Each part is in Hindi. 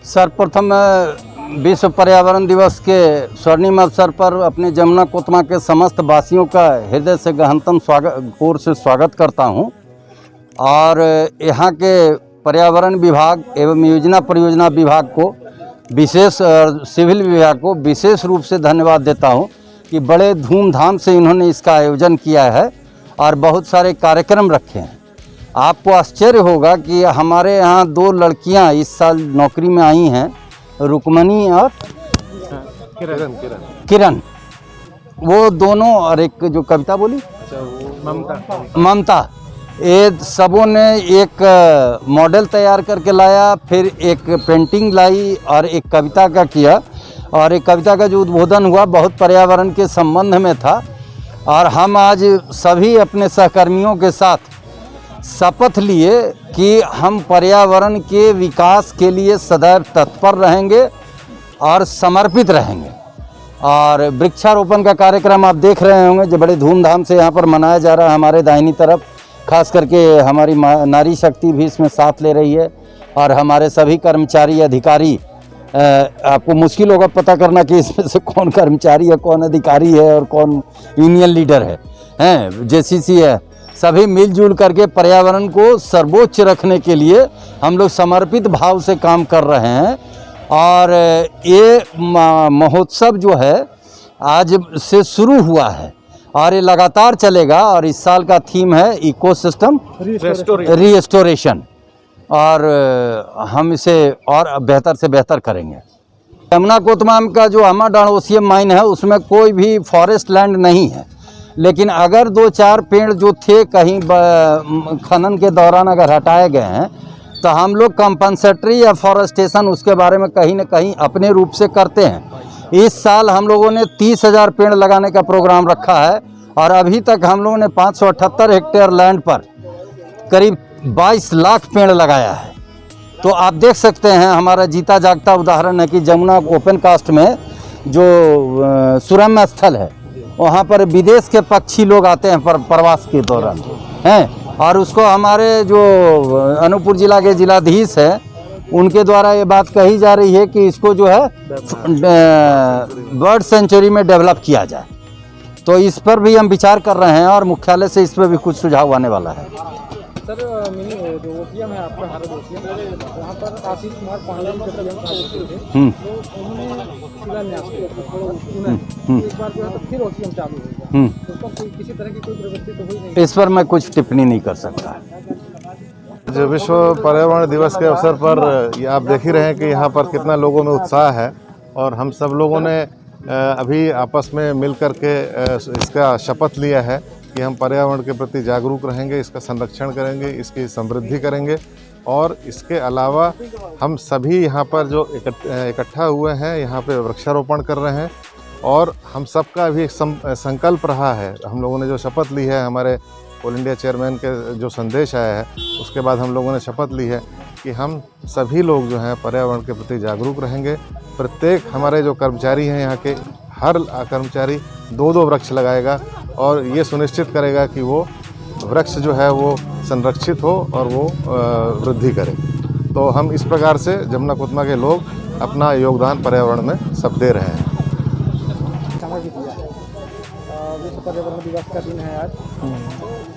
सर्वप्रथम मैं विश्व पर्यावरण दिवस के स्वर्णिम अवसर पर अपने जमुना कोतमा के समस्त वासियों का हृदय से गहनतम स्वागत करता हूं। और यहाँ के पर्यावरण विभाग एवं योजना परियोजना विभाग को विशेष सिविल विभाग को विशेष रूप से धन्यवाद देता हूं कि बड़े धूमधाम से इन्होंने इसका आयोजन किया है और बहुत सारे कार्यक्रम रखे हैं। आपको आश्चर्य होगा कि हमारे यहाँ 2 लड़कियाँ इस साल नौकरी में आई हैं, रुक्मणी और किरण। वो दोनों, और एक जो कविता बोली ममता, ये सबों ने एक मॉडल तैयार करके लाया, फिर एक पेंटिंग लाई और एक कविता का किया। और एक कविता का जो उद्बोधन हुआ बहुत पर्यावरण के संबंध में था। और हम आज सभी अपने सहकर्मियों के साथ शपथ लिए कि हम पर्यावरण के विकास के लिए सदैव तत्पर रहेंगे और समर्पित रहेंगे। और वृक्षारोपण का कार्यक्रम आप देख रहे होंगे जो बड़े धूमधाम से यहाँ पर मनाया जा रहा है। हमारे दाहिनी तरफ खास करके हमारी नारी शक्ति भी इसमें साथ ले रही है और हमारे सभी कर्मचारी अधिकारी। आपको मुश्किल होगा पता करना कि इसमें से कौन कर्मचारी है, कौन अधिकारी है और कौन यूनियन लीडर है। जेसीसी है। सभी मिलजुल करके पर्यावरण को सर्वोच्च रखने के लिए हम लोग समर्पित भाव से काम कर रहे हैं। और ये महोत्सव जो है आज से शुरू हुआ है और ये लगातार चलेगा। और इस साल का थीम है इकोसिस्टम रीस्टोरेशन और हम इसे और बेहतर से बेहतर करेंगे। जमुना कोतमा का जो अमर डाणोसियम माइन है उसमें कोई भी फॉरेस्ट लैंड नहीं है, लेकिन अगर 2-4 पेड़ जो थे कहीं खनन के दौरान अगर हटाए गए हैं तो हम लोग कंपनसेटरी या फॉरेस्टेशन उसके बारे में कहीं न कहीं अपने रूप से करते हैं। इस साल हम लोगों ने 30,000 पेड़ लगाने का प्रोग्राम रखा है और अभी तक हम लोगों ने 578 हेक्टेयर लैंड पर करीब 22 लाख पेड़ लगाया है। तो आप देख सकते हैं हमारा जीता जागता उदाहरण है कि जमुना ओपन कास्ट में जो सुरम्य स्थल है वहाँ पर विदेश के पक्षी लोग आते हैं प्रवास के दौरान हैं। और उसको हमारे जो अनूपपुर जिला के जिलाधीश है उनके द्वारा ये बात कही जा रही है कि इसको जो है बर्ड सेंचुरी में डेवलप किया जाए। तो इस पर भी हम विचार कर रहे हैं और मुख्यालय से इस पर भी कुछ सुझाव आने वाला है। सर जो ओसीएम है आपका भारत ओसीएम, वहाँ पर आशीष कुमार पांडे के पीएम थे, तो उन्होंने शिलान्यास किया था। एक बार जो है तो फिर ओसीएम चालू हो गया, तो उसका किसी तरह की कोई प्रवृत्ति तो हुई नहीं। इस पर मैं कुछ टिप्पणी नहीं कर सकता। जो विश्व पर्यावरण दिवस के अवसर पर आप देख ही रहे हैं कि यहाँ पर कितना लोगों में उत्साह है। और हम सब लोगों ने अभी आपस में मिल कर के इसका शपथ लिया है कि हम पर्यावरण के प्रति जागरूक रहेंगे, इसका संरक्षण करेंगे, इसकी समृद्धि करेंगे। और इसके अलावा हम सभी यहाँ पर जो इकट्ठा हुए हैं यहाँ पे वृक्षारोपण कर रहे हैं। और हम सबका भी एक संकल्प रहा है, हम लोगों ने जो शपथ ली है, हमारे ऑल इंडिया चेयरमैन के जो संदेश आया है उसके बाद हम लोगों ने शपथ ली है कि हम सभी लोग जो हैं पर्यावरण के प्रति जागरूक रहेंगे। प्रत्येक हमारे जो कर्मचारी हैं यहाँ के हर कर्मचारी 2-2 वृक्ष लगाएगा और ये सुनिश्चित करेगा कि वो वृक्ष जो है वो संरक्षित हो और वो वृद्धि करे। तो हम इस प्रकार से जमुना कोतमा के लोग अपना योगदान पर्यावरण में सब दे रहे हैं। विश्व पर्यावरण दिवस का दिन है आज।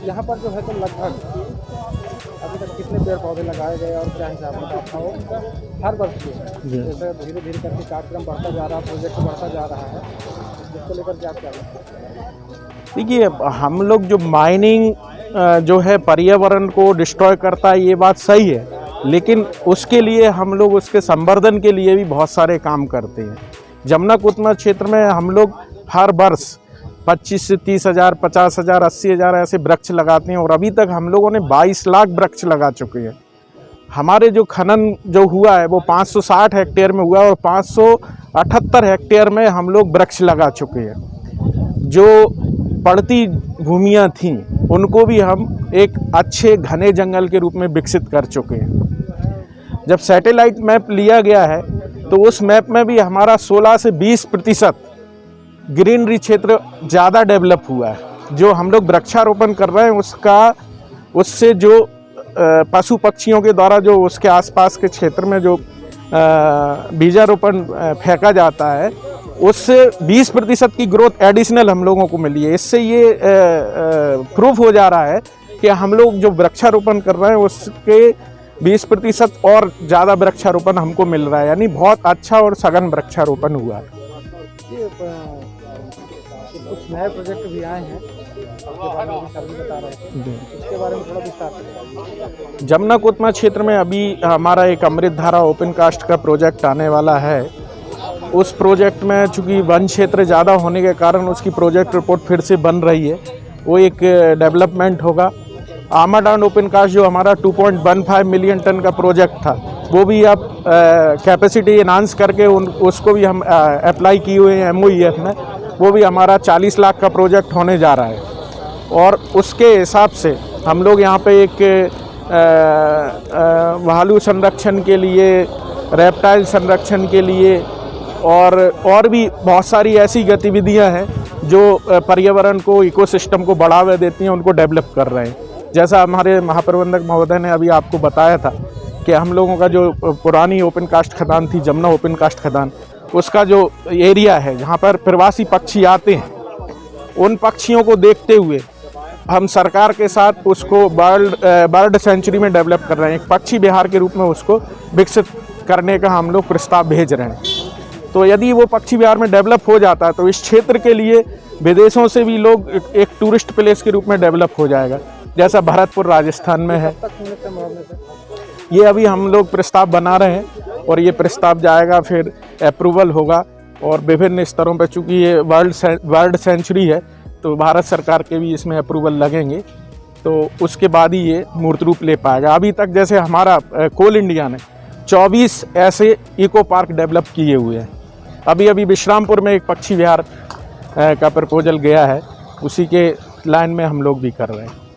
यहाँ पर जो है तो लगभग अभी तक कितने पेड़ पौधे लगाए गए और क्या हिसाब किताब था? हर वर्ष जैसे धीरे धीरे करके कार्यक्रम बढ़ता जा रहा है, प्रोजेक्ट बढ़ता जा रहा है, इसको लेकर क्या क्या? देखिए, हम लोग जो माइनिंग जो है पर्यावरण को डिस्ट्रॉय करता है ये बात सही है, लेकिन उसके लिए हम लोग उसके संवर्धन के लिए भी बहुत सारे काम करते हैं। जमुना कोतमा क्षेत्र में हम लोग हर वर्ष 25 से 30,000, 50,000, 80,000 ऐसे वृक्ष लगाते हैं और अभी तक हम लोगों ने 22 लाख वृक्ष लगा चुके हैं। हमारे जो खनन जो हुआ है वो 560 हेक्टेयर में हुआ और 578 हेक्टेयर में हम लोग वृक्ष लगा चुके हैं। जो पड़ती भूमियाँ थीं उनको भी हम एक अच्छे घने जंगल के रूप में विकसित कर चुके हैं। जब सैटेलाइट मैप लिया गया है तो उस मैप में भी हमारा 16 से 20% ग्रीनरी क्षेत्र ज़्यादा डेवलप हुआ है। जो हम लोग वृक्षारोपण कर रहे हैं उससे जो पशु पक्षियों के द्वारा जो उसके आसपास के क्षेत्र में जो बीजारोपण फेंका जाता है, उससे 20% की ग्रोथ एडिशनल हम लोगों को मिली है। इससे ये प्रूफ हो जा रहा है कि हम लोग जो वृक्षारोपण कर रहे हैं उसके 20% और ज़्यादा वृक्षारोपण हमको मिल रहा है, यानी बहुत अच्छा और सघन वृक्षारोपण हुआ है। ये कुछ नए प्रोजेक्ट भी आए हैं, आपके बारे में सर भी बता रहे थे, उसके बारे में थोड़ा विस्तार से बताइए। जमुना कोतमा क्षेत्र में अभी हमारा एक अमृत धारा ओपन कास्ट का प्रोजेक्ट आने वाला है। उस प्रोजेक्ट में चूँकि वन क्षेत्र ज़्यादा होने के कारण उसकी प्रोजेक्ट रिपोर्ट फिर से बन रही है, वो एक डेवलपमेंट होगा। आमाडांड ओपन कास्ट जो हमारा 2.15 मिलियन टन का प्रोजेक्ट था, वो भी अब कैपेसिटी एनहांस करके उसको भी हम अप्लाई किए हुए हैं MOEF में, वो भी हमारा 40 लाख का प्रोजेक्ट होने जा रहा है। और उसके हिसाब से हम लोग यहाँ पे एक भालू संरक्षण के लिए, रेप्टाइल संरक्षण के लिए और भी बहुत सारी ऐसी गतिविधियाँ हैं जो पर्यावरण को, इकोसिस्टम को बढ़ावा देती हैं, उनको डेवलप कर रहे हैं। जैसा हमारे महाप्रबंधक महोदय ने अभी आपको बताया था कि हम लोगों का जो पुरानी ओपन कास्ट खदान थी, जमुना ओपन कास्ट खदान, उसका जो एरिया है जहाँ पर प्रवासी पक्षी आते हैं, उन पक्षियों को देखते हुए हम सरकार के साथ उसको बर्ड सेंचुरी में डेवलप कर रहे हैं। एक पक्षी विहार के रूप में उसको विकसित करने का हम लोग प्रस्ताव भेज रहे हैं। तो यदि वो पक्षी विहार में डेवलप हो जाता है तो इस क्षेत्र के लिए विदेशों से भी लोग एक टूरिस्ट प्लेस के रूप में डेवलप हो जाएगा, जैसा भरतपुर राजस्थान में है। ये अभी हम लोग प्रस्ताव बना रहे हैं और ये प्रस्ताव जाएगा, फिर अप्रूवल होगा और विभिन्न स्तरों पर, चूँकि ये वर्ल्ड सेंचुरी है तो भारत सरकार के भी इसमें अप्रूवल लगेंगे, तो उसके बाद ही ये मूर्त रूप ले पाएगा। अभी तक जैसे हमारा कोल इंडिया ने 24 ऐसे इको पार्क डेवलप किए हुए हैं। अभी विश्रामपुर में एक पक्षी विहार का प्रपोजल गया है, उसी के लाइन में हम लोग भी कर रहे हैं।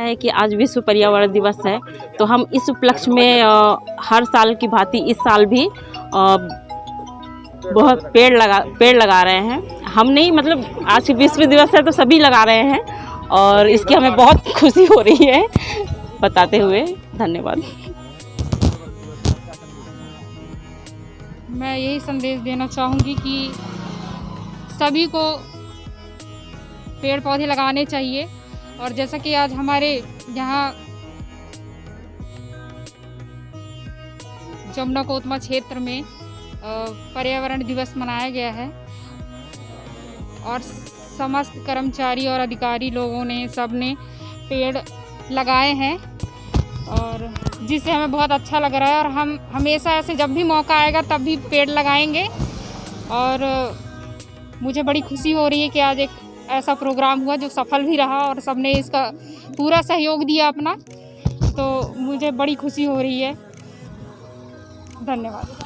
है कि आज विश्व पर्यावरण दिवस है, तो हम इस उपलक्ष्य में हर साल की भांति इस साल भी बहुत पेड़ लगा रहे हैं। हम नहीं, मतलब आज विश्व दिवस है तो सभी लगा रहे हैं और इसकी हमें बहुत खुशी हो रही है बताते हुए। धन्यवाद। मैं यही संदेश देना चाहूँगी कि सभी को पेड़ पौधे लगाने चाहिए। और जैसा कि आज हमारे यहाँ जमुना कोतमा क्षेत्र में पर्यावरण दिवस मनाया गया है और समस्त कर्मचारी और अधिकारी लोगों ने, सबने पेड़ लगाए हैं और जिससे हमें बहुत अच्छा लग रहा है। और हम हमेशा ऐसे जब भी मौका आएगा तब भी पेड़ लगाएंगे और मुझे बड़ी खुशी हो रही है कि आज एक ऐसा प्रोग्राम हुआ जो सफल भी रहा और सबने इसका पूरा सहयोग दिया अपना, तो मुझे बड़ी खुशी हो रही है। धन्यवाद।